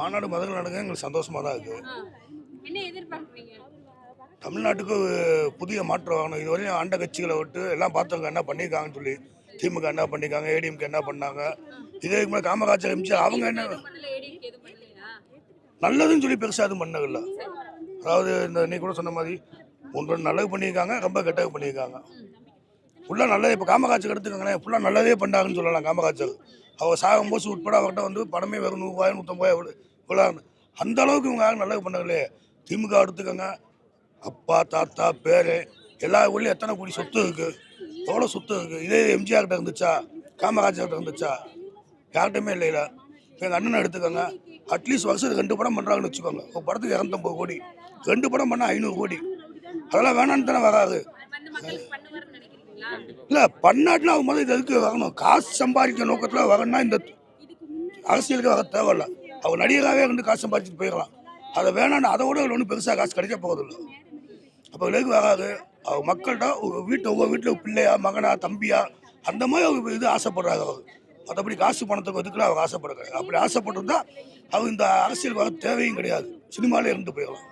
மாநாடு முதல்ல நடக்க எங்களுக்கு சந்தோஷமாக தான் இருக்குது. என்ன எதிர்பார்க்குறீங்க? தமிழ்நாட்டுக்கு புதிய மாற்றம் ஆகணும். இதுவரையும் ஆண்ட கட்சிகளை விட்டு எல்லாம் பார்த்தவங்க என்ன பண்ணியிருக்காங்கன்னு சொல்லி திமுக என்ன பண்ணியிருக்காங்க, ஏடிஎம்கே என்ன பண்ணாங்க, இதே மாதிரி காமராஜர் எம்ஜிஆர் அவங்க என்ன நல்லதுன்னு சொல்லி பெருசாக எதுவும் பண்ணதில்ல. அதாவது இந்த நீ கூட சொன்ன மாதிரி ஒன்று நல்லது பண்ணியிருக்காங்க, ரொம்ப கெட்டது பண்ணியிருக்காங்க. ஃபுல்லாக நல்லதே இப்போ காமராஜர் எடுத்துக்கோங்களேன், ஃபுல்லாக நல்லதே பண்ணாங்கன்னு சொல்லலாம். காமராஜர் அவர் சாகும்போது உட்பட அவர்கிட்ட வந்து பணமே வெறும் 100 150 இவ்வளோ அந்த அளவுக்கு இவங்க யாரும் நல்லது பண்ணலையே. திமுக எடுத்துக்கோங்க, அப்பா தாத்தா பேர் எல்லா ஊர்லேயும் எத்தனை கோடி சொத்து இருக்குது, எவ்வளோ சொத்து இருக்குது. இதே எம்ஜிஆர்கிட்ட இருந்துச்சா, காமராஜர்கிட்ட இருந்துச்சா? யார்கிட்டையுமே இல்லையில. இப்போ எங்கள் அண்ணனை எடுத்துக்கோங்க, அட்லீஸ்ட் வருஷத்துக்கு 2 படம் பண்ணுறாங்கன்னு வச்சுக்கோங்க. ஒரு படத்துக்கு 250 கோடி, 2 படம் பண்ணால் 500 கோடி. அதெல்லாம் வேணான்னு தானே வராது. இல்லை பண்ணாட்டினா அவங்க முதல்ல இது எதுக்கு வரணும்? காசு சம்பாதிக்க நோக்கத்தில் வரணும்னா இந்த அரசியலுக்கு வர தேவையில்லை. அவங்க நடிகராகவே வந்து காசு சம்பாதிச்சுட்டு போயிடலாம். அதை வேணான்னு அதை விட ஒன்றும் பெருசாக காசு கிடைக்க போகிறதில்ல. அப்போ எதுக்கு வராது? அவங்க மக்கள்கிட்ட ஒவ்வொரு வீட்டில் பிள்ளையா மகனா தம்பியா அந்த மாதிரி அவங்க இது ஆசைப்படுறாங்க. அவர் மற்றபடி காசு பணத்துக்கு எதுக்குலாம் அவங்க ஆசைப்படுறாங்க. அப்படி ஆசைப்பட்டிருந்தா அவங்க இந்த அரசியல் வர தேவையும் கிடையாது. சினிமாலே இருந்து போயிடலாம்.